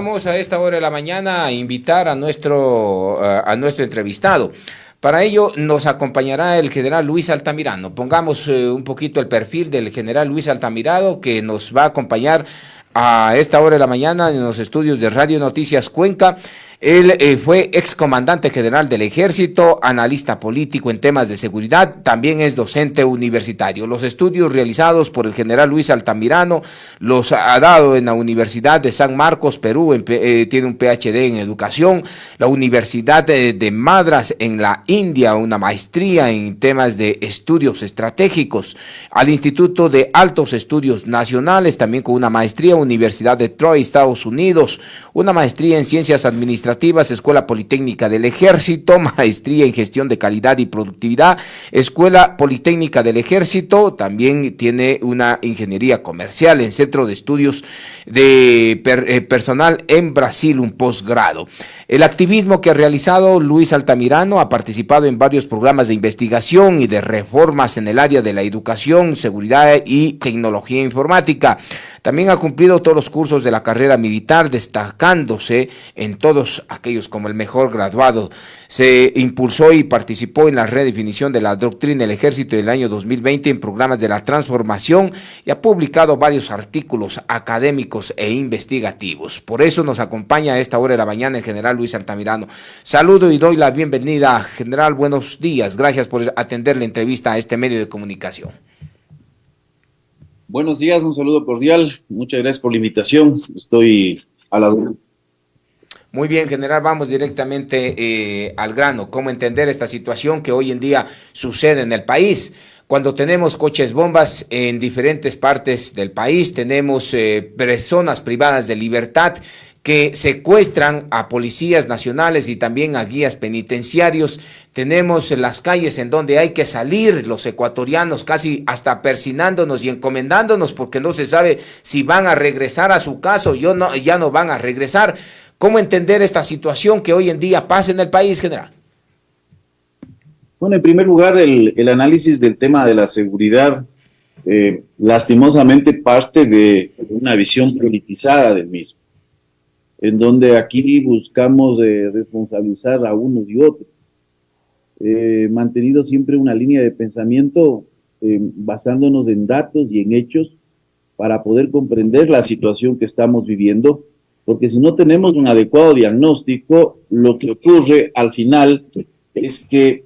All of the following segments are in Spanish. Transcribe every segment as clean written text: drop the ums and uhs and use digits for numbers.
vamos a esta hora de la mañana a invitar a nuestro entrevistado. Para ello nos acompañará el general Luis Altamirano. Pongamos un poquito el perfil del general Luis Altamirano, que nos va a acompañar a esta hora de la mañana en los estudios de Radio Noticias Cuenca. Él fue excomandante general del Ejército, analista político en temas de seguridad, también es docente universitario. Los estudios realizados por el general Luis Altamirano los ha dado en la Universidad de San Marcos, Perú, tiene un PhD en educación, la Universidad de Madras en la India, una maestría en temas de estudios estratégicos, al Instituto de Altos Estudios Nacionales, también con una maestría, Universidad de Troy, Estados Unidos, una maestría en ciencias administrativas, Escuela Politécnica del Ejército, maestría en gestión de calidad y productividad, Escuela Politécnica del Ejército, también tiene una ingeniería comercial en Centro de Estudios de Personal en Brasil, un posgrado. El activismo que ha realizado Luis Altamirano, ha participado en varios programas de investigación y de reformas en el área de la educación, seguridad y tecnología informática. También ha cumplido todos los cursos de la carrera militar, destacándose en todos aquellos como el mejor graduado. Se impulsó y participó en la redefinición de la doctrina del Ejército del año 2020 en programas de la transformación y ha publicado varios artículos académicos e investigativos. Por eso nos acompaña a esta hora de la mañana el general Luis Altamirano. Saludo y doy la bienvenida, general, buenos días. Gracias por atender la entrevista a este medio de comunicación. Buenos días, un saludo cordial. Muchas gracias por la invitación. Estoy a la hora. Muy bien, general, vamos directamente al grano. ¿Cómo entender esta situación que hoy en día sucede en el país? Cuando tenemos coches bombas en diferentes partes del país, tenemos personas privadas de libertad que secuestran a policías nacionales y también a guías penitenciarios. Tenemos las calles en donde hay que salir los ecuatorianos casi hasta persinándonos y encomendándonos porque no se sabe si van a regresar a su casa o ya no van a regresar. ¿Cómo entender esta situación que hoy en día pasa en el país, general? Bueno, en primer lugar, el análisis del tema de la seguridad, lastimosamente parte de una visión politizada del mismo, en donde aquí buscamos responsabilizar a unos y otros, mantenido siempre una línea de pensamiento basándonos en datos y en hechos para poder comprender la situación que estamos viviendo, porque si no tenemos un adecuado diagnóstico, lo que ocurre al final es que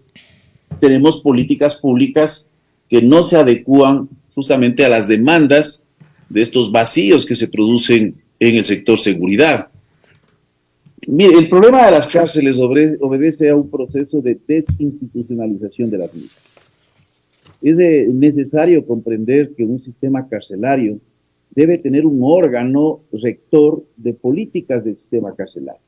tenemos políticas públicas que no se adecúan justamente a las demandas de estos vacíos que se producen en el sector seguridad. Mire, el problema de las cárceles obedece a un proceso de desinstitucionalización de las mismas. Es necesario comprender que un sistema carcelario debe tener un órgano rector de políticas del sistema carcelario.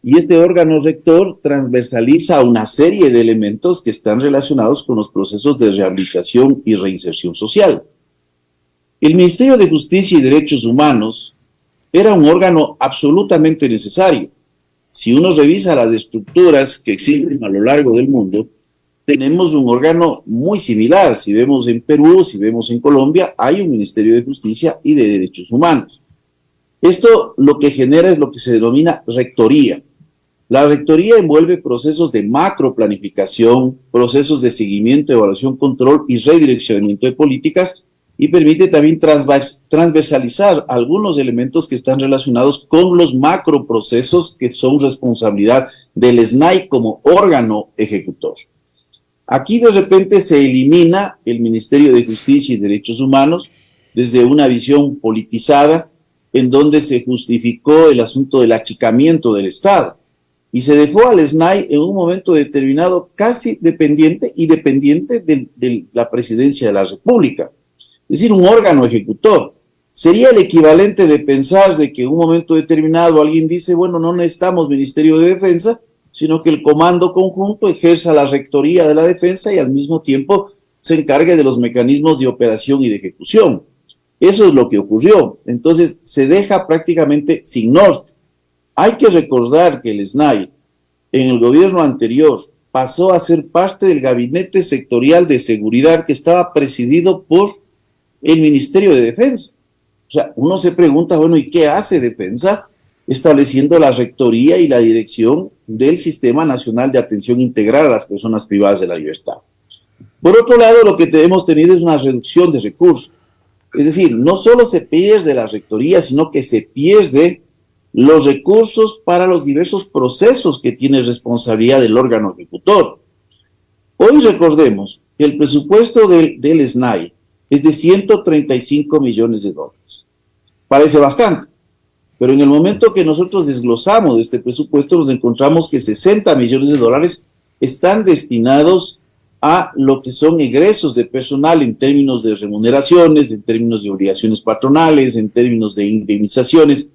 Y este órgano rector transversaliza una serie de elementos que están relacionados con los procesos de rehabilitación y reinserción social. El Ministerio de Justicia y Derechos Humanos era un órgano absolutamente necesario. Si uno revisa las estructuras que existen a lo largo del mundo, tenemos un órgano muy similar. Si vemos en Perú, si vemos en Colombia, hay un Ministerio de Justicia y de Derechos Humanos. Esto lo que genera es lo que se denomina rectoría. La rectoría envuelve procesos de macroplanificación, procesos de seguimiento, evaluación, control y redireccionamiento de políticas y permite también transversalizar algunos elementos que están relacionados con los macroprocesos que son responsabilidad del SNAI como órgano ejecutor. Aquí de repente se elimina el Ministerio de Justicia y Derechos Humanos desde una visión politizada en donde se justificó el asunto del achicamiento del Estado y se dejó al SNAI en un momento determinado casi dependiente de la Presidencia de la República, es decir, un órgano ejecutor. Sería el equivalente de pensar de que en un momento determinado alguien dice, bueno, no necesitamos Ministerio de Defensa, sino que el comando conjunto ejerza la rectoría de la defensa y al mismo tiempo se encargue de los mecanismos de operación y de ejecución. Eso es lo que ocurrió. Entonces se deja prácticamente sin norte. Hay que recordar que el SNAI en el gobierno anterior pasó a ser parte del gabinete sectorial de seguridad que estaba presidido por el Ministerio de Defensa. O sea, uno se pregunta, bueno, ¿y qué hace Defensa? estableciendo la rectoría y la dirección del Sistema Nacional de Atención Integral a las Personas Privadas de la Libertad. Por otro lado, lo que hemos tenido es una reducción de recursos. Es decir, no solo se pierde la rectoría, sino que se pierde los recursos para los diversos procesos que tiene responsabilidad del órgano ejecutor. Hoy recordemos que el presupuesto del SNAI es de 135 millones de dólares. Parece bastante, pero en el momento que nosotros desglosamos este presupuesto nos encontramos que 60 millones de dólares están destinados a lo que son egresos de personal en términos de remuneraciones, en términos de obligaciones patronales, en términos de indemnizaciones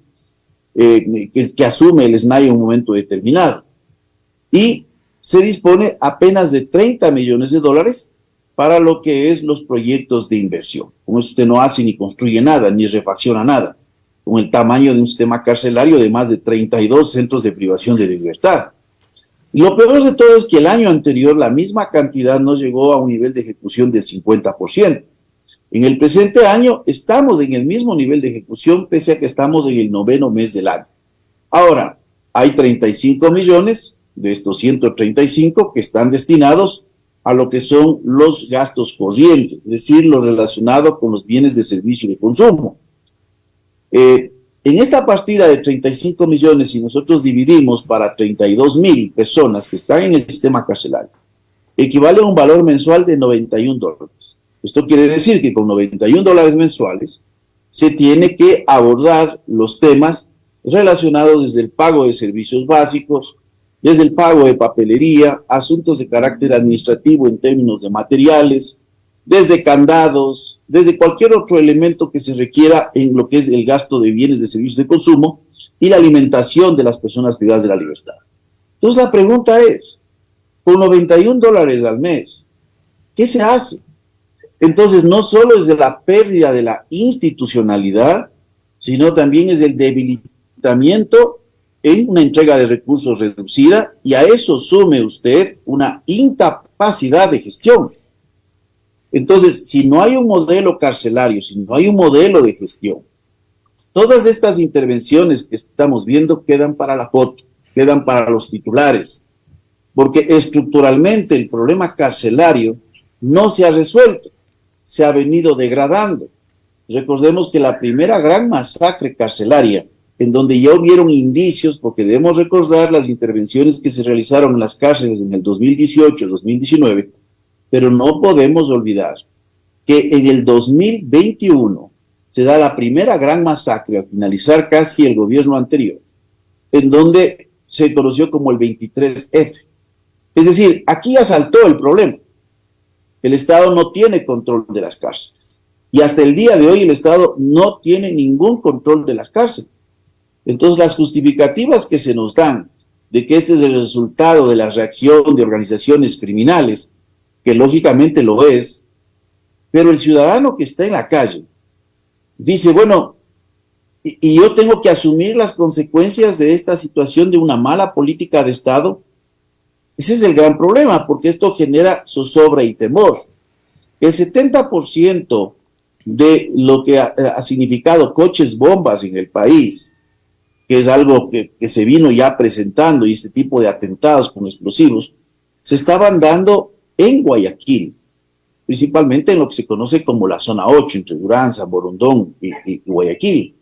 que asume el SNAI en un momento determinado. Y se dispone apenas de 30 millones de dólares para lo que es los proyectos de inversión. Con eso usted no hace ni construye nada, ni refacciona nada, con el tamaño de un sistema carcelario de más de 32 centros de privación de libertad. Y lo peor de todo es que el año anterior la misma cantidad no llegó a un nivel de ejecución del 50%. En el presente año estamos en el mismo nivel de ejecución, pese a que estamos en el 9º mes del año. Ahora, hay 35 millones de estos 135 que están destinados a lo que son los gastos corrientes, es decir, lo relacionado con los bienes de servicio y de consumo. En esta partida de 35 millones, si nosotros dividimos para 32,000 personas que están en el sistema carcelario, equivale a un valor mensual de $91. Esto quiere decir que con $91 mensuales se tiene que abordar los temas relacionados desde el pago de servicios básicos, desde el pago de papelería, asuntos de carácter administrativo en términos de materiales, desde candados, desde cualquier otro elemento que se requiera en lo que es el gasto de bienes de servicios de consumo y la alimentación de las personas privadas de la libertad. Entonces la pregunta es, con $91 al mes, ¿qué se hace? Entonces no solo es de la pérdida de la institucionalidad, sino también es del debilitamiento en una entrega de recursos reducida, y a eso sume usted una incapacidad de gestión. Entonces, si no hay un modelo carcelario, si no hay un modelo de gestión, todas estas intervenciones que estamos viendo quedan para la foto, quedan para los titulares, porque estructuralmente el problema carcelario no se ha resuelto, se ha venido degradando. Recordemos que la primera gran masacre carcelaria, en donde ya hubieron indicios, porque debemos recordar las intervenciones que se realizaron en las cárceles en el 2018, 2019, pero no podemos olvidar que en el 2021 se da la primera gran masacre al finalizar casi el gobierno anterior, en donde se conoció como el 23F. Es decir, aquí ya saltó el problema. El Estado no tiene control de las cárceles. Y hasta el día de hoy el Estado no tiene ningún control de las cárceles. Entonces las justificativas que se nos dan de que este es el resultado de la reacción de organizaciones criminales, que lógicamente lo es, pero el ciudadano que está en la calle dice, bueno, y yo tengo que asumir las consecuencias de esta situación de una mala política de Estado. Ese es el gran problema, porque esto genera zozobra y temor. El 70% de lo que ha significado coches bombas en el país, que es algo que se vino ya presentando, y este tipo de atentados con explosivos, se estaban dando en Guayaquil, principalmente en lo que se conoce como la zona 8, entre Duranza, Borondón y Guayaquil.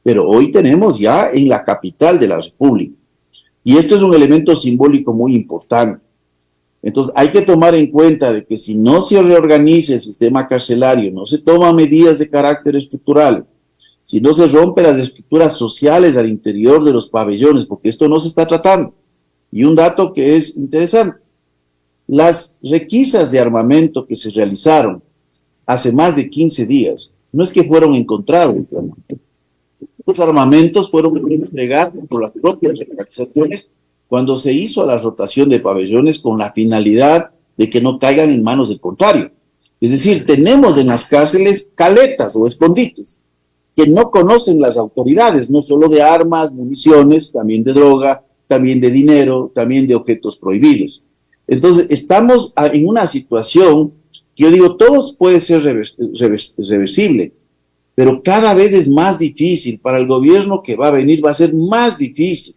Pero hoy tenemos ya en la capital de la República. Y esto es un elemento simbólico muy importante. Entonces hay que tomar en cuenta de que si no se reorganiza el sistema carcelario, no se toman medidas de carácter estructural, si no se rompen las estructuras sociales al interior de los pabellones, porque esto no se está tratando. Y un dato que es interesante, las requisas de armamento que se realizaron hace más de 15 días, no es que fueron encontrados. Los armamentos fueron entregados por las propias organizaciones cuando se hizo la rotación de pabellones con la finalidad de que no caigan en manos del contrario. Es decir, tenemos en las cárceles caletas o escondites que no conocen las autoridades, no solo de armas, municiones, también de droga, también de dinero, también de objetos prohibidos. Entonces, estamos en una situación que yo digo, todo puede ser reversible, pero cada vez es más difícil. Para el gobierno que va a venir va a ser más difícil,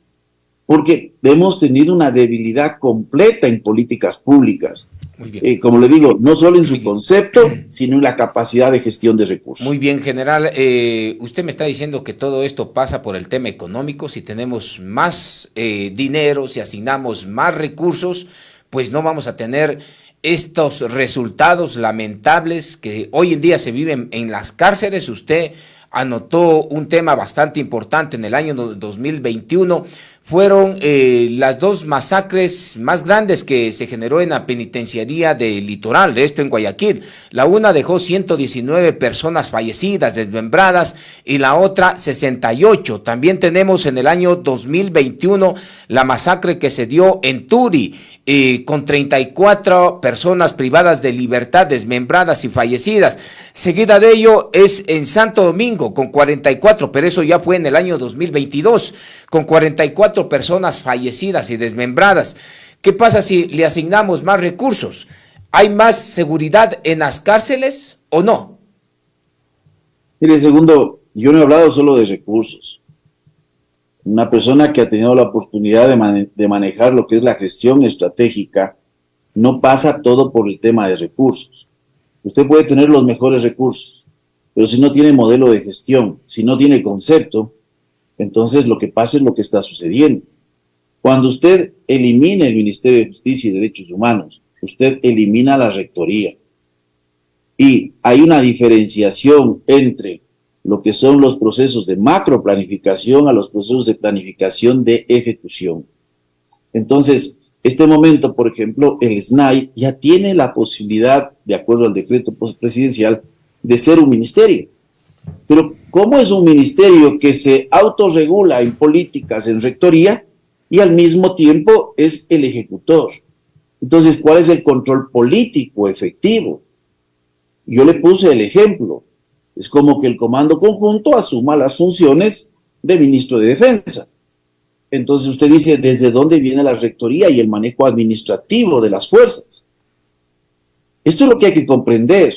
porque hemos tenido una debilidad completa en políticas públicas. Muy bien. Como le digo, no solo en su concepto, sino en la capacidad de gestión de recursos. Muy bien, general. Usted me está diciendo que todo esto pasa por el tema económico. Si tenemos más dinero, si asignamos más recursos, pues no vamos a tener estos resultados lamentables que hoy en día se viven en las cárceles. Usted anotó un tema bastante importante en el año 2021. Fueron las dos masacres más grandes que se generó en la penitenciaría del Litoral, esto en Guayaquil. La una dejó 119 personas fallecidas, desmembradas, y la otra 68. También tenemos en el año 2021 la masacre que se dio en Turi, con 34 personas privadas de libertad, desmembradas y fallecidas. Seguida de ello es en Santo Domingo, con 44, pero eso ya fue en el año 2022, con 44 personas fallecidas y desmembradas. ¿Qué pasa si le asignamos más recursos? ¿Hay más seguridad en las cárceles o no? Mire, segundo, yo no he hablado solo de recursos. Una persona que ha tenido la oportunidad de manejar lo que es la gestión estratégica, no pasa todo por el tema de recursos. Usted puede tener los mejores recursos, pero si no tiene modelo de gestión, si no tiene concepto, entonces lo que pasa es lo que está sucediendo. Cuando usted elimina el Ministerio de Justicia y Derechos Humanos, usted elimina la rectoría. Y hay una diferenciación entre lo que son los procesos de macroplanificación a los procesos de planificación de ejecución. Entonces, este momento, por ejemplo, el SNAI ya tiene la posibilidad, de acuerdo al decreto presidencial, de ser un ministerio. Pero ¿cómo es un ministerio que se autorregula en políticas, en rectoría, y al mismo tiempo es el ejecutor? Entonces, ¿cuál es el control político efectivo? Yo le puse el ejemplo. Es como que el comando conjunto asuma las funciones de ministro de Defensa. Entonces usted dice, ¿desde dónde viene la rectoría y el manejo administrativo de las fuerzas? Esto es lo que hay que comprender.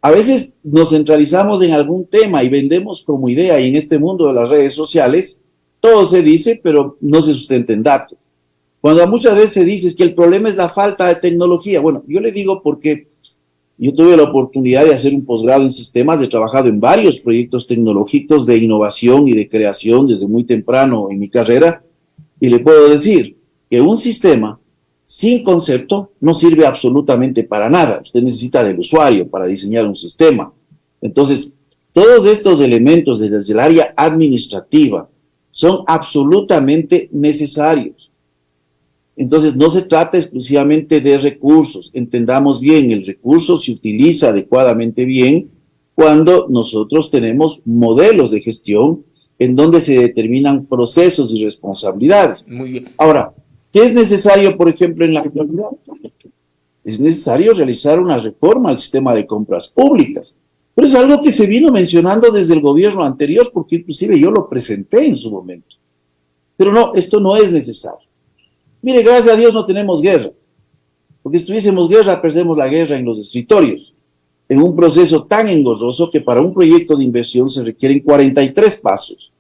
A veces nos centralizamos en algún tema y vendemos como idea, y en este mundo de las redes sociales, todo se dice, pero no se sustenta en datos. Cuando muchas veces se dice que el problema es la falta de tecnología, bueno, yo le digo porque yo tuve la oportunidad de hacer un posgrado en sistemas, he trabajado en varios proyectos tecnológicos de innovación y de creación desde muy temprano en mi carrera, y le puedo decir que un sistema sin concepto no sirve absolutamente para nada. Usted necesita del usuario para diseñar un sistema. Entonces, todos estos elementos desde el área administrativa son absolutamente necesarios. Entonces, no se trata exclusivamente de recursos. Entendamos bien, el recurso se utiliza adecuadamente bien cuando nosotros tenemos modelos de gestión en donde se determinan procesos y responsabilidades. Muy bien. Ahora, ¿qué es necesario, por ejemplo, en la actualidad? Es necesario realizar una reforma al sistema de compras públicas. Pero es algo que se vino mencionando desde el gobierno anterior, porque inclusive yo lo presenté en su momento. Pero no, esto no es necesario. Mire, gracias a Dios no tenemos guerra. Porque si tuviésemos guerra, perdemos la guerra en los escritorios, en un proceso tan engorroso que para un proyecto de inversión se requieren 43 pasos.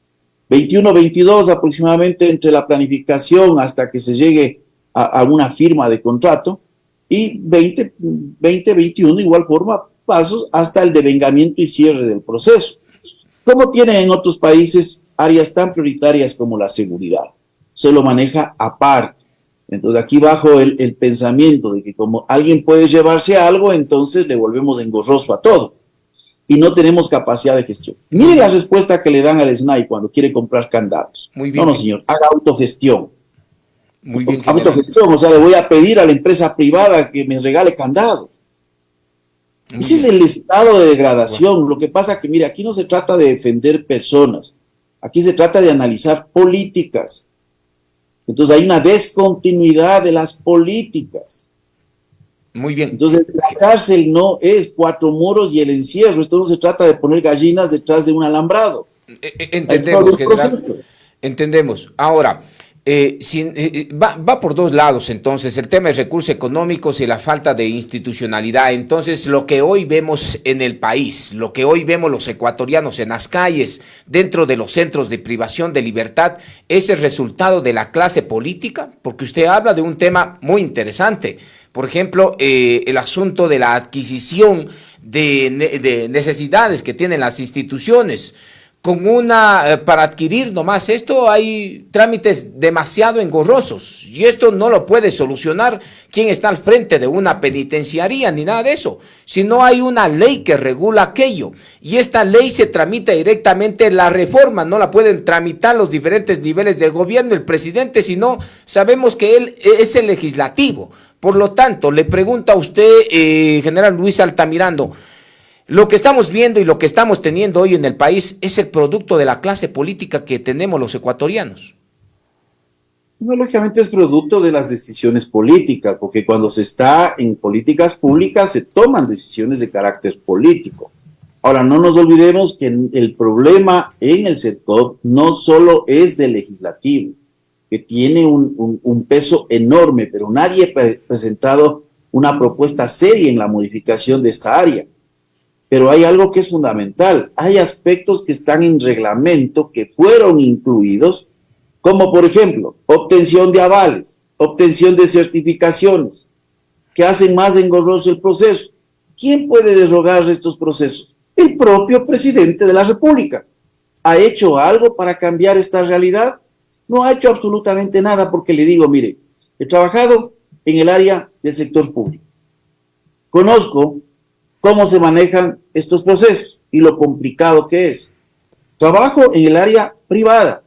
21, 22 aproximadamente entre la planificación hasta que se llegue a una firma de contrato, y 20, 21 de igual forma pasos hasta el devengamiento y cierre del proceso. ¿Cómo tiene en otros países áreas tan prioritarias como la seguridad? Se lo maneja aparte. Entonces aquí bajo el pensamiento de que como alguien puede llevarse a algo, entonces le volvemos engorroso a todo. Y no tenemos capacidad de gestión. Mire la respuesta que le dan al SNAI cuando quiere comprar candados. Muy bien. No, señor, haga autogestión. Muy bien, autogestión, o sea, le voy a pedir a la empresa privada que me regale candados. Ese es el estado de degradación. Bueno. Lo que pasa que, mire, aquí no se trata de defender personas. Aquí se trata de analizar políticas. Entonces hay una descontinuidad de las políticas. Muy bien. Entonces la cárcel no es 4 muros y el encierro. Esto no se trata de poner gallinas detrás de un alambrado. Entendemos, general. Entendemos. Ahora, Va por dos lados, entonces, el tema de recursos económicos y la falta de institucionalidad. Entonces, lo que hoy vemos en el país, lo que hoy vemos los ecuatorianos en las calles, dentro de los centros de privación de libertad, es el resultado de la clase política, porque usted habla de un tema muy interesante. Por ejemplo, el asunto de la adquisición de necesidades que tienen las instituciones. Para adquirir nomás esto hay trámites demasiado engorrosos y esto no lo puede solucionar quien está al frente de una penitenciaría ni nada de eso, si no hay una ley que regula aquello y esta ley se tramita directamente, la reforma no la pueden tramitar los diferentes niveles de gobierno, el presidente, sino sabemos que él es el legislativo. Por lo tanto, le pregunto a usted, general Luis Altamirano, lo que estamos viendo y lo que estamos teniendo hoy en el país es el producto de la clase política que tenemos los ecuatorianos. No, lógicamente es producto de las decisiones políticas, porque cuando se está en políticas públicas se toman decisiones de carácter político. Ahora, no nos olvidemos que el problema en el sector no solo es del legislativo, que tiene un peso enorme, pero nadie ha presentado una propuesta seria en la modificación de esta área. Pero hay algo que es fundamental, hay aspectos que están en reglamento que fueron incluidos, como por ejemplo, obtención de avales, obtención de certificaciones, que hacen más engorroso el proceso. ¿Quién puede derogar estos procesos? El propio presidente de la República. ¿Ha hecho algo para cambiar esta realidad? No ha hecho absolutamente nada, porque le digo, mire, he trabajado en el área del sector público. Conozco cómo se manejan estos procesos y lo complicado que es. Trabajo en el área privada,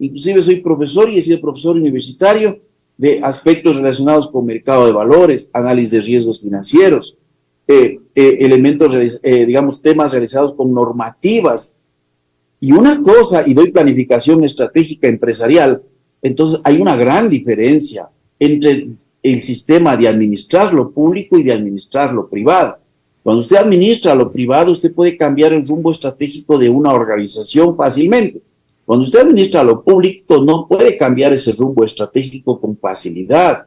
inclusive soy profesor y he sido profesor universitario de aspectos relacionados con mercado de valores, análisis de riesgos financieros, temas realizados con normativas. Y una cosa, y doy planificación estratégica empresarial, entonces hay una gran diferencia entre el sistema de administrar lo público y de administrar lo privado. Cuando usted administra lo privado, usted puede cambiar el rumbo estratégico de una organización fácilmente. Cuando usted administra lo público, no puede cambiar ese rumbo estratégico con facilidad.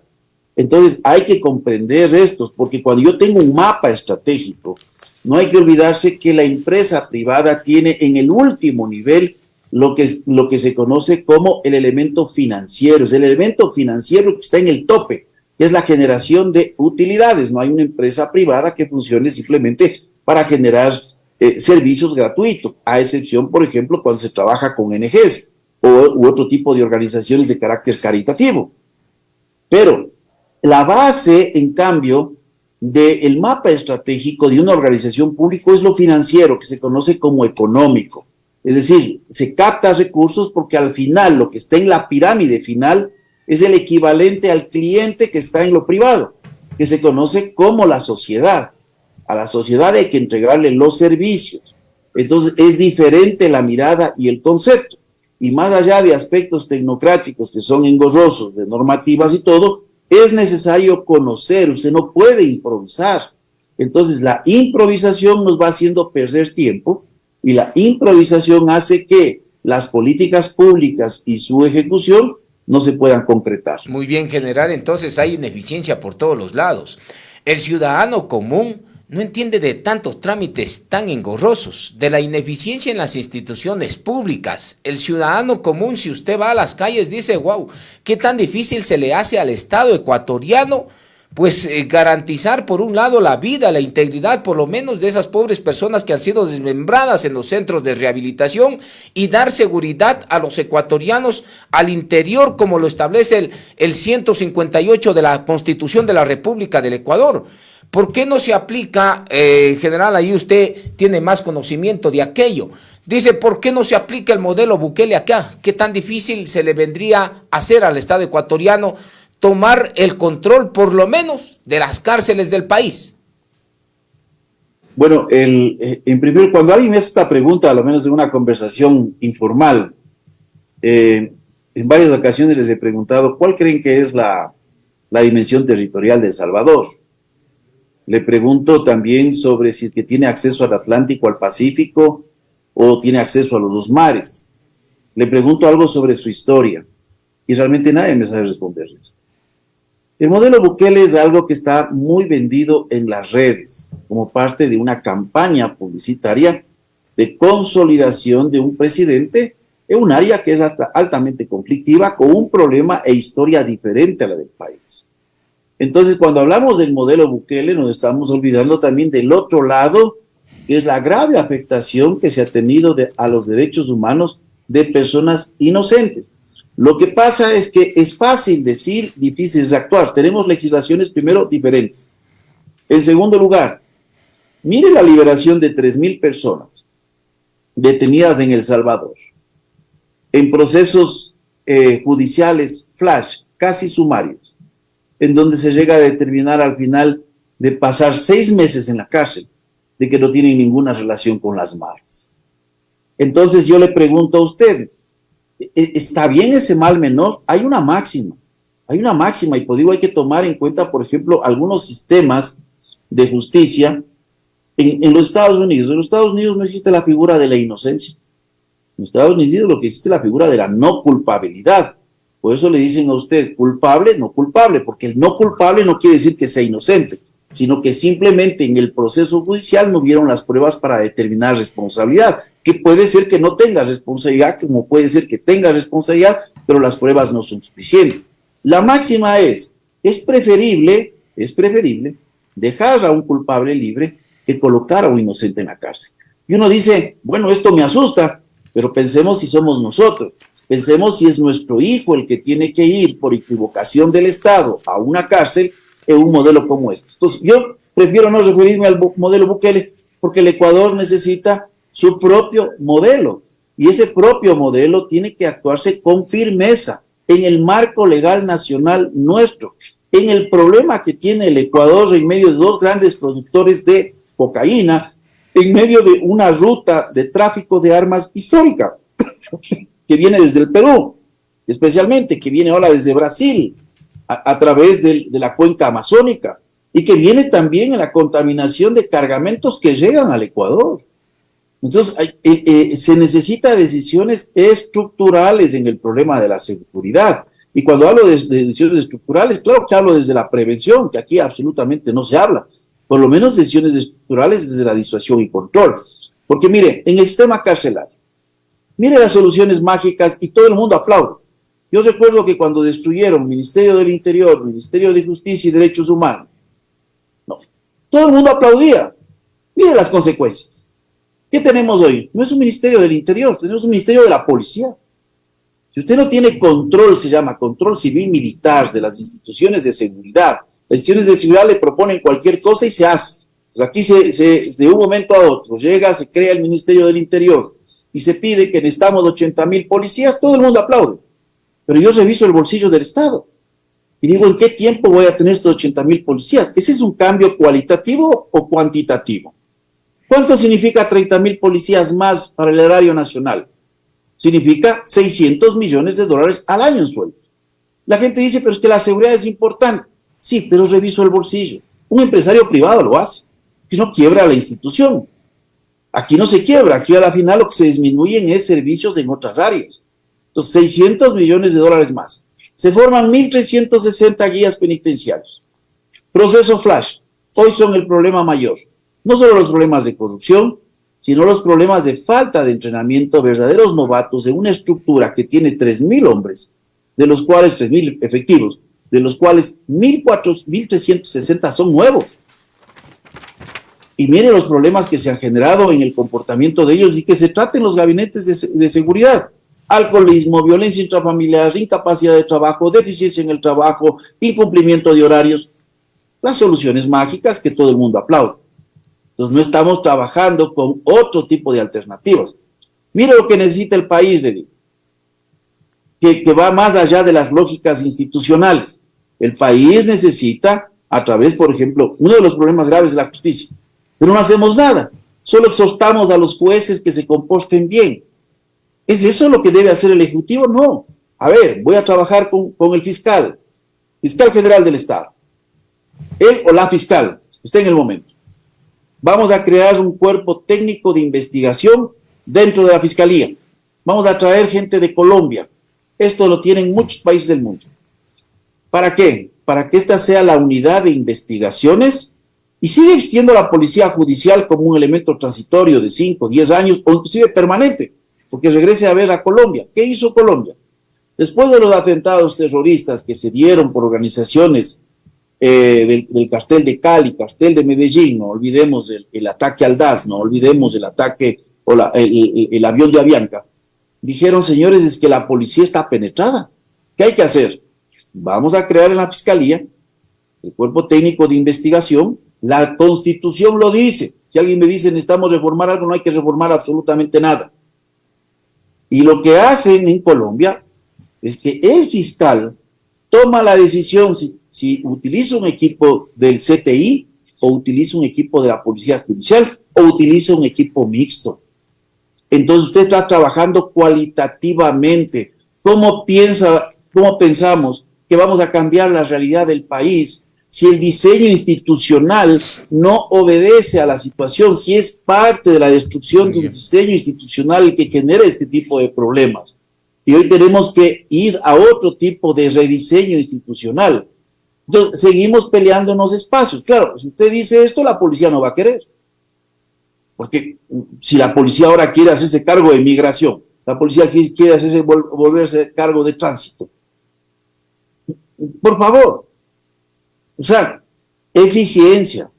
Entonces, hay que comprender esto, porque cuando yo tengo un mapa estratégico, no hay que olvidarse que la empresa privada tiene en el último nivel lo que se conoce como el elemento financiero. Es el elemento financiero que está en el tope, que es la generación de utilidades. No hay una empresa privada que funcione simplemente para generar servicios gratuitos, a excepción, por ejemplo, cuando se trabaja con ONGs u otro tipo de organizaciones de carácter caritativo. Pero la base, en cambio, del mapa estratégico de una organización pública es lo financiero, que se conoce como económico. Es decir, se capta recursos porque al final lo que está en la pirámide final es el equivalente al cliente que está en lo privado, que se conoce como la sociedad. A la sociedad hay que entregarle los servicios. Entonces es diferente la mirada y el concepto. Y más allá de aspectos tecnocráticos que son engorrosos, de normativas y todo, es necesario conocer, usted no puede improvisar. Entonces la improvisación nos va haciendo perder tiempo y la improvisación hace que las políticas públicas y su ejecución no se puedan concretar. Muy bien, general, entonces hay ineficiencia por todos los lados. El ciudadano común no entiende de tantos trámites tan engorrosos, de la ineficiencia en las instituciones públicas. El ciudadano común, si usted va a las calles, dice, wow, qué tan difícil se le hace al Estado ecuatoriano, pues garantizar por un lado la vida, la integridad por lo menos de esas pobres personas que han sido desmembradas en los centros de rehabilitación y dar seguridad a los ecuatorianos al interior como lo establece el 158 de la Constitución de la República del Ecuador. ¿Por qué no se aplica, general, ahí usted tiene más conocimiento de aquello? Dice, ¿por qué no se aplica el modelo Bukele acá? ¿Qué tan difícil se le vendría a hacer al Estado ecuatoriano tomar el control, por lo menos, de las cárceles del país? Bueno, en primer, cuando alguien hace esta pregunta, a lo menos de una conversación informal, en varias ocasiones les he preguntado, ¿cuál creen que es la dimensión territorial de El Salvador? Le pregunto también sobre si es que tiene acceso al Atlántico, al Pacífico, o tiene acceso a los dos mares. Le pregunto algo sobre su historia. y realmente nadie me sabe responder esto. El modelo Bukele es algo que está muy vendido en las redes, como parte de una campaña publicitaria de consolidación de un presidente en un área que es altamente conflictiva, con un problema e historia diferente a la del país. Entonces, cuando hablamos del modelo Bukele, nos estamos olvidando también del otro lado, que es la grave afectación que se ha tenido a los derechos humanos de personas inocentes. Lo que pasa es que es fácil decir, difícil de actuar. Tenemos legislaciones, primero, diferentes. En segundo lugar, mire la liberación de 3.000 personas detenidas en El Salvador, en procesos judiciales flash, casi sumarios, en donde se llega a determinar al final de pasar 6 meses en la cárcel, de que no tienen ninguna relación con las maras. Entonces yo le pregunto a usted, ¿está bien ese mal menor? Hay una máxima, y pues digo, hay que tomar en cuenta, por ejemplo, algunos sistemas de justicia en los Estados Unidos. En los Estados Unidos no existe la figura de la inocencia. En los Estados Unidos lo que existe es la figura de la no culpabilidad. Por eso le dicen a usted culpable, no culpable, porque el no culpable no quiere decir que sea inocente, sino que simplemente en el proceso judicial no vieron las pruebas para determinar responsabilidad, que puede ser que no tenga responsabilidad, como puede ser que tenga responsabilidad, pero las pruebas no son suficientes. La máxima es preferible dejar a un culpable libre que colocar a un inocente en la cárcel. Y uno dice, bueno, esto me asusta, pero pensemos si somos nosotros, pensemos si es nuestro hijo el que tiene que ir por equivocación del Estado a una cárcel en un modelo como este. Entonces, yo prefiero no referirme al modelo Bukele, porque el Ecuador necesita su propio modelo, y ese propio modelo tiene que actuarse con firmeza en el marco legal nacional nuestro, en el problema que tiene el Ecuador en medio de 2 grandes productores de cocaína, en medio de una ruta de tráfico de armas histórica, que viene desde el Perú, especialmente, que viene ahora desde Brasil, a través de la cuenca amazónica, y que viene también en la contaminación de cargamentos que llegan al Ecuador. Entonces, se necesitan decisiones estructurales en el problema de la seguridad. Y cuando hablo de decisiones estructurales, claro que hablo desde la prevención, que aquí absolutamente no se habla. Por lo menos decisiones estructurales desde la disuasión y control. Porque mire, en el sistema carcelario, mire las soluciones mágicas y todo el mundo aplaude. Yo recuerdo que cuando destruyeron Ministerio del Interior, Ministerio de Justicia y Derechos Humanos, no, todo el mundo aplaudía. Mire las consecuencias. ¿Qué tenemos hoy? No es un Ministerio del Interior, tenemos un Ministerio de la Policía. Si usted no tiene control, se llama control civil militar de las instituciones de seguridad. Las instituciones de seguridad le proponen cualquier cosa y se hace. Pues aquí de un momento a otro llega, se crea el Ministerio del Interior y se pide que necesitamos 80.000 policías, todo el mundo aplaude. Pero yo reviso el bolsillo del Estado y digo, ¿en qué tiempo voy a tener estos 80.000 policías? ¿Ese es un cambio cualitativo o cuantitativo? ¿Cuánto significa 30.000 policías más para el erario nacional? Significa $600 millones al año en sueldos. La gente dice, pero es que la seguridad es importante. Sí, pero reviso el bolsillo. Un empresario privado lo hace, si no quiebra la institución. Aquí no se quiebra, aquí a la final lo que se disminuyen es servicios en otras áreas. Entonces, $600 millones más. Se forman 1.360 guías penitenciarios. Proceso flash. Hoy son el problema mayor. No solo los problemas de corrupción, sino los problemas de falta de entrenamiento, verdaderos novatos en una estructura que tiene 3.000 hombres, de los cuales 3.000 efectivos, de los cuales 1.360 son nuevos. Y miren los problemas que se han generado en el comportamiento de ellos y que se traten los gabinetes de seguridad. Alcoholismo, violencia intrafamiliar, incapacidad de trabajo, deficiencia en el trabajo, incumplimiento de horarios. Las soluciones mágicas que todo el mundo aplaude. Entonces no estamos trabajando con otro tipo de alternativas. Mire lo que necesita el país, le digo, que va más allá de las lógicas institucionales. El país necesita, a través, por ejemplo, uno de los problemas graves de la justicia, pero no hacemos nada, solo exhortamos a los jueces que se comporten bien. ¿Es eso lo que debe hacer el Ejecutivo? No. A ver, voy a trabajar con el fiscal general del Estado. Él o la fiscal, está en el momento. Vamos a crear un cuerpo técnico de investigación dentro de la Fiscalía. Vamos a traer gente de Colombia. Esto lo tienen muchos países del mundo. ¿Para qué? Para que esta sea la unidad de investigaciones y sigue existiendo la policía judicial como un elemento transitorio de 5, 10 años o inclusive permanente, porque regrese a ver a Colombia. ¿Qué hizo Colombia? Después de los atentados terroristas que se dieron por organizaciones del cartel de Cali, cartel de Medellín, no olvidemos el ataque al DAS, no olvidemos el ataque o el avión de Avianca, dijeron, señores, es que la policía está penetrada. ¿Qué hay que hacer? Vamos a crear en la Fiscalía el Cuerpo Técnico de Investigación. La Constitución lo dice. Si alguien me dice necesitamos reformar algo, no hay que reformar absolutamente nada. Y lo que hacen en Colombia es que el fiscal toma la decisión si utiliza un equipo del CTI o utiliza un equipo de la Policía Judicial o utiliza un equipo mixto. Entonces usted está trabajando cualitativamente. ¿Cómo pensamos que vamos a cambiar la realidad del país si el diseño institucional no obedece a la situación, si es parte de la destrucción de un diseño institucional el que genera este tipo de problemas? Y hoy tenemos que ir a otro tipo de rediseño institucional. Entonces, seguimos peleándonos espacios. Claro, si usted dice esto, la policía no va a querer. Porque si la policía ahora quiere hacerse cargo de migración, la policía quiere volverse cargo de tránsito. Por favor. O sea, eficiencia.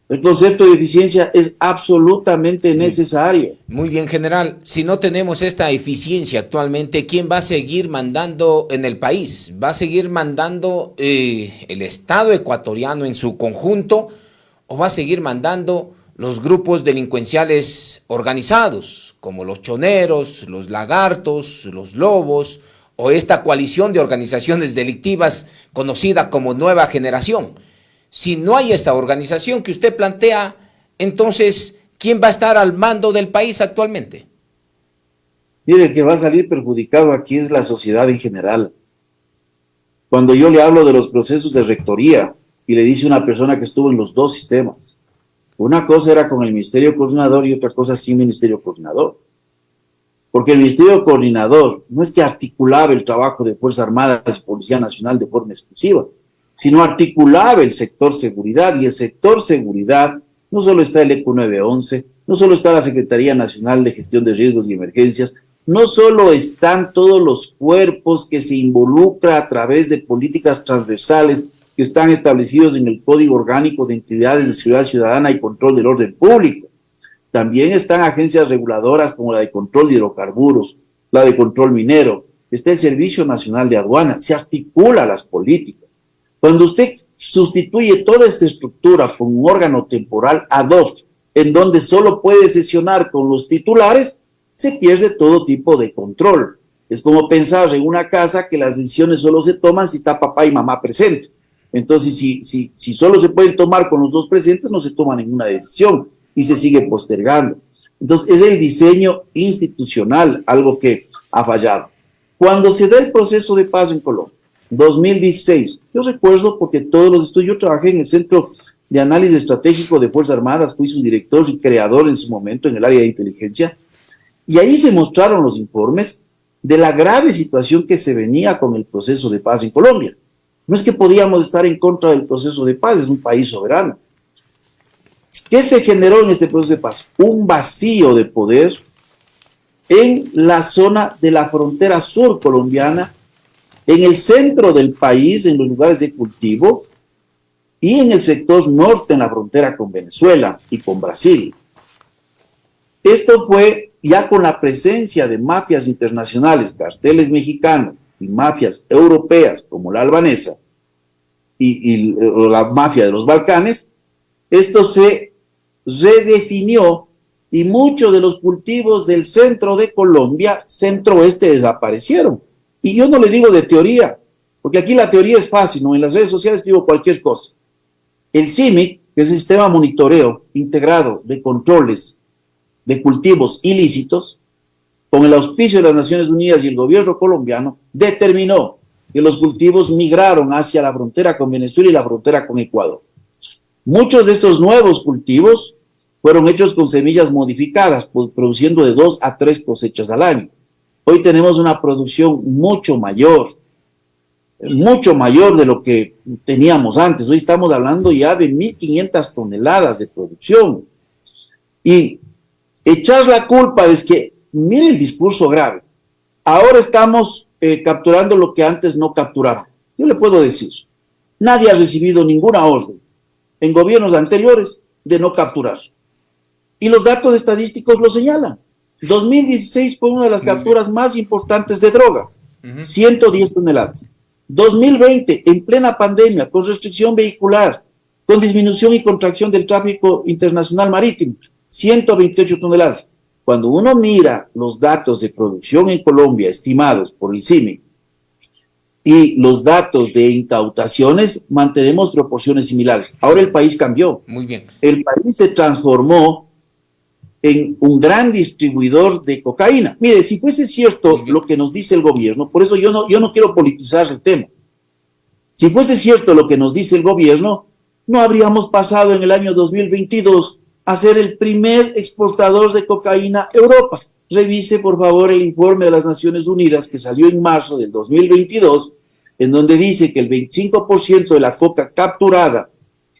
El concepto de eficiencia es absolutamente necesario. Muy bien, general. Si no tenemos esta eficiencia actualmente, ¿quién va a seguir mandando en el país? ¿Va a seguir mandando el Estado ecuatoriano en su conjunto o va a seguir mandando los grupos delincuenciales organizados, como los choneros, los lagartos, los lobos, o esta coalición de organizaciones delictivas conocida como Nueva Generación? Si no hay esa organización que usted plantea, entonces, ¿quién va a estar al mando del país actualmente? Mire, el que va a salir perjudicado aquí es la sociedad en general. Cuando yo le hablo de los procesos de rectoría y le dice una persona que estuvo en los dos sistemas, una cosa era con el Ministerio Coordinador y otra cosa sin Ministerio Coordinador. Porque el Ministerio Coordinador no es que articulaba el trabajo de Fuerzas Armadas y Policía Nacional de forma exclusiva, sino articulaba el sector seguridad, y el sector seguridad no solo está el ECU 911, no solo está la Secretaría Nacional de Gestión de Riesgos y Emergencias, no solo están todos los cuerpos que se involucran a través de políticas transversales que están establecidos en el Código Orgánico de Entidades de Seguridad Ciudadana y Control del Orden Público. También están agencias reguladoras como la de control de hidrocarburos, la de control minero, está el Servicio Nacional de Aduana, se articula las políticas. Cuando usted sustituye toda esta estructura con un órgano temporal ad hoc, en donde solo puede sesionar con los titulares, se pierde todo tipo de control. Es como pensar en una casa que las decisiones solo se toman si está papá y mamá presentes. Entonces, si solo se pueden tomar con los dos presentes, no se toma ninguna decisión y se sigue postergando. Entonces, es el diseño institucional algo que ha fallado. Cuando se da el proceso de paz en Colombia, 2016, yo recuerdo porque todos los estudios, yo trabajé en el Centro de Análisis Estratégico de Fuerzas Armadas, fui su director y creador en su momento en el área de inteligencia, y ahí se mostraron los informes de la grave situación que se venía con el proceso de paz en Colombia. No es que podíamos estar en contra del proceso de paz, es un país soberano. ¿Qué se generó en este proceso de paz? Un vacío de poder en la zona de la frontera sur colombiana, en el centro del país, en los lugares de cultivo, y en el sector norte, en la frontera con Venezuela y con Brasil. Esto fue ya con la presencia de mafias internacionales, carteles mexicanos y mafias europeas como la albanesa y la mafia de los Balcanes. Esto se redefinió y muchos de los cultivos del centro de Colombia, centro-oeste, desaparecieron. Y yo no le digo de teoría, porque aquí la teoría es fácil, ¿no? En las redes sociales digo cualquier cosa. El CIMIC, que es el Sistema Monitoreo Integrado de Controles de Cultivos Ilícitos, con el auspicio de las Naciones Unidas y el gobierno colombiano, determinó que los cultivos migraron hacia la frontera con Venezuela y la frontera con Ecuador. Muchos de estos nuevos cultivos fueron hechos con semillas modificadas, produciendo de 2 a 3 cosechas al año. hoy tenemos una producción mucho mayor de lo que teníamos antes. Hoy estamos hablando ya de 1.500 toneladas de producción. Y echar la culpa es que, mire el discurso grave, ahora estamos capturando lo que antes no capturaban. Yo le puedo decir, nadie ha recibido ninguna orden en gobiernos anteriores de no capturar. Y los datos estadísticos lo señalan. 2016 fue una de las capturas más importantes de droga, 110 toneladas. 2020, en plena pandemia, con restricción vehicular, con disminución y contracción del tráfico internacional marítimo, 128 toneladas. Cuando uno mira los datos de producción en Colombia estimados por el CIMI y los datos de incautaciones, mantenemos proporciones similares. Ahora el país cambió. Muy bien. El país se transformó en un gran distribuidor de cocaína. Mire, si fuese cierto lo que nos dice el gobierno, por eso yo no quiero politizar el tema. Si fuese cierto lo que nos dice el gobierno, no habríamos pasado en el año 2022 a ser el primer exportador de cocaína a Europa. Revise, por favor, el informe de las Naciones Unidas que salió en marzo del 2022, en donde dice que el 25% de la coca capturada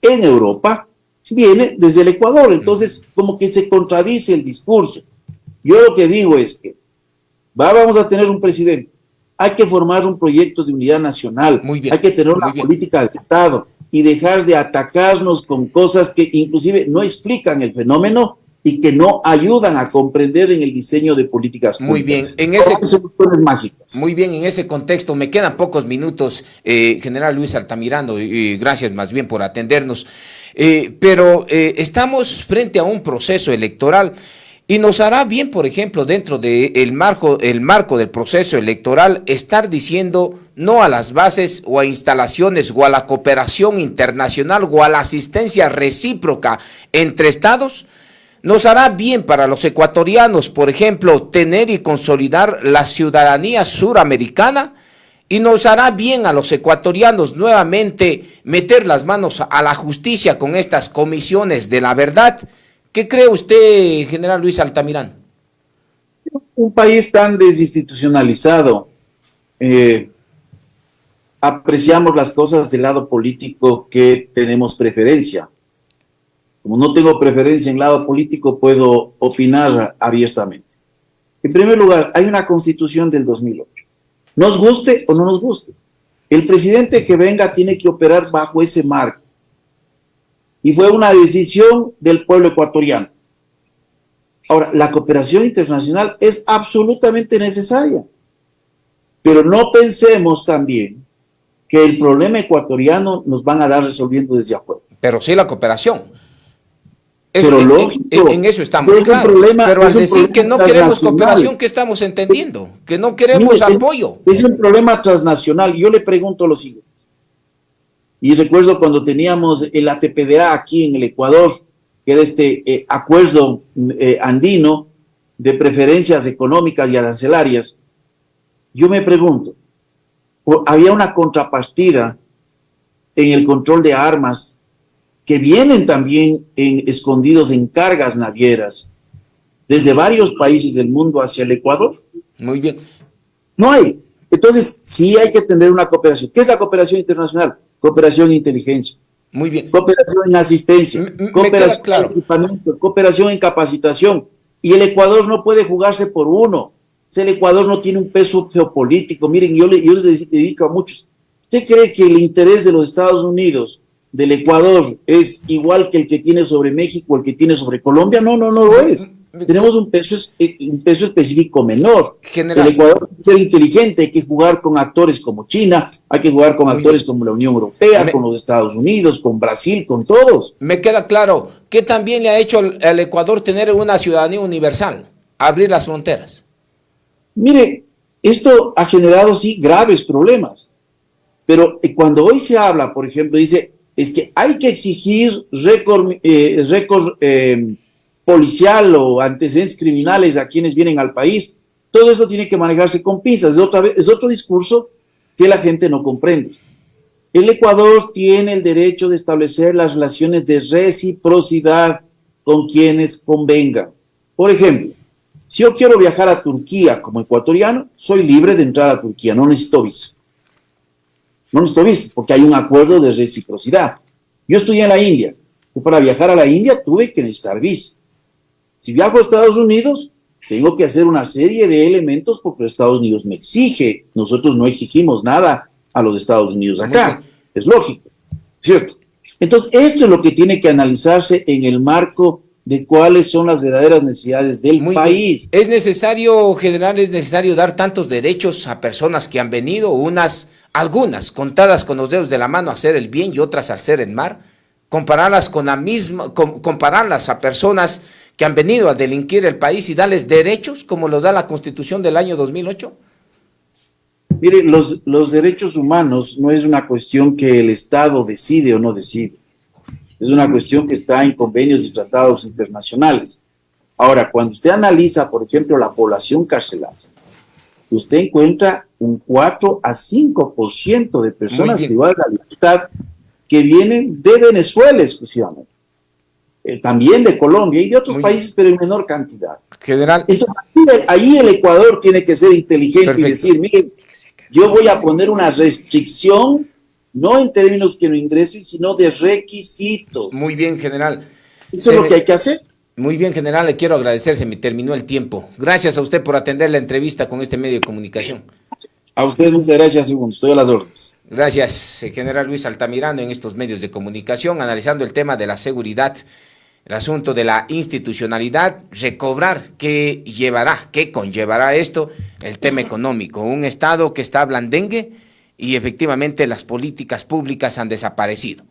en Europa viene desde el Ecuador. Entonces, como que se contradice el discurso. Yo lo que digo es que vamos a tener un presidente, hay que formar un proyecto de unidad nacional, hay que tener una política de Estado y dejar de atacarnos con cosas que inclusive no explican el fenómeno y que no ayudan a comprender en el diseño de políticas públicas. Muy bien, muy bien, en ese contexto, me quedan pocos minutos, general Luis Altamirano, y gracias más bien por atendernos, pero estamos frente a un proceso electoral y nos hará bien, por ejemplo, dentro del marco del proceso electoral, estar diciendo no a las bases o a instalaciones o a la cooperación internacional o a la asistencia recíproca entre estados. Nos hará bien para los ecuatorianos, por ejemplo, tener y consolidar la ciudadanía suramericana, y nos hará bien a los ecuatorianos nuevamente meter las manos a la justicia con estas comisiones de la verdad. ¿Qué cree usted, general Luis Altamirano? Un país tan desinstitucionalizado, apreciamos las cosas del lado político que tenemos preferencia. Como no tengo preferencia en lado político, puedo opinar abiertamente. En primer lugar, hay una constitución del 2008. Nos guste o no nos guste. El presidente que venga tiene que operar bajo ese marco. Y fue una decisión del pueblo ecuatoriano. Ahora, la cooperación internacional es absolutamente necesaria. Pero no pensemos también que el problema ecuatoriano nos van a dar resolviendo desde afuera. Pero sí la cooperación. Pero lógico, en eso estamos claros. Pero al decir que no queremos cooperación, ¿qué estamos entendiendo? Que no queremos apoyo. Es un problema transnacional. Yo le pregunto lo siguiente. Y recuerdo cuando teníamos el ATPDA aquí en el Ecuador, que era este acuerdo andino de preferencias económicas y arancelarias. Yo me pregunto, había una contrapartida en el control de armas que vienen también escondidos en cargas navieras desde varios países del mundo hacia el Ecuador. Muy bien. No hay. Entonces, sí hay que tener una cooperación. ¿Qué es la cooperación internacional? Cooperación en inteligencia. Muy bien. Cooperación en asistencia. Cooperación en equipamiento. Cooperación en capacitación. Y el Ecuador no puede jugarse por uno. El Ecuador no tiene un peso geopolítico. Miren, yo les he dicho a muchos, ¿usted cree que el interés de los Estados Unidos, del Ecuador, es igual que el que tiene sobre México o el que tiene sobre Colombia? No, no lo es. Tenemos un peso específico menor. El Ecuador hay que ser inteligente, hay que jugar con actores como China, hay que jugar con actores como la Unión Europea, con los Estados Unidos, con Brasil, con todos. Me queda claro que también le ha hecho al Ecuador tener una ciudadanía universal, abrir las fronteras. Mire, esto ha generado, sí, graves problemas. Pero cuando hoy se habla, por ejemplo, dice, es que hay que exigir récord policial o antecedentes criminales a quienes vienen al país, todo eso tiene que manejarse con pinzas. Es otro discurso que la gente no comprende. El Ecuador tiene el derecho de establecer las relaciones de reciprocidad con quienes convengan. Por ejemplo, Si yo quiero viajar a Turquía como ecuatoriano, soy libre de entrar a Turquía, no necesito visa. No necesito visa, porque hay un acuerdo de reciprocidad. Yo estudié en la India, y para viajar a la India tuve que necesitar visa. Si viajo a Estados Unidos, tengo que hacer una serie de elementos porque Estados Unidos me exige. Nosotros no exigimos nada a los Estados Unidos acá. Es lógico, ¿cierto? Entonces, esto es lo que tiene que analizarse en el marco de cuáles son las verdaderas necesidades del país. Es necesario, general, es necesario dar tantos derechos a personas que han venido, algunas contadas con los dedos de la mano a hacer el bien y otras a hacer el mal, compararlas con compararlas a personas que han venido a delinquir el país y darles derechos como lo da la Constitución del año 2008. Mire, los derechos humanos no es una cuestión que el Estado decide o no decide. Es una cuestión que está en convenios y tratados internacionales. Ahora, cuando usted analiza, por ejemplo, la población carcelaria, usted encuentra un 4 a 5% de personas privadas de la libertad que vienen de Venezuela exclusivamente. También de Colombia y de otros países, pero en menor cantidad. General. Entonces, ahí el Ecuador tiene que ser inteligente. Perfecto. Y decir, miren, yo voy a poner una restricción, no en términos que no ingresen, sino de requisitos. Muy bien, general. Eso es lo que hay que hacer. Muy bien, general, le quiero agradecer, se me terminó el tiempo. Gracias a usted por atender la entrevista con este medio de comunicación. A usted muchas gracias, segundo, estoy a las órdenes. Gracias, general Luis Altamirano, en estos medios de comunicación, analizando el tema de la seguridad, el asunto de la institucionalidad, recobrar qué conllevará esto, el tema económico, un Estado que está blandengue y efectivamente las políticas públicas han desaparecido.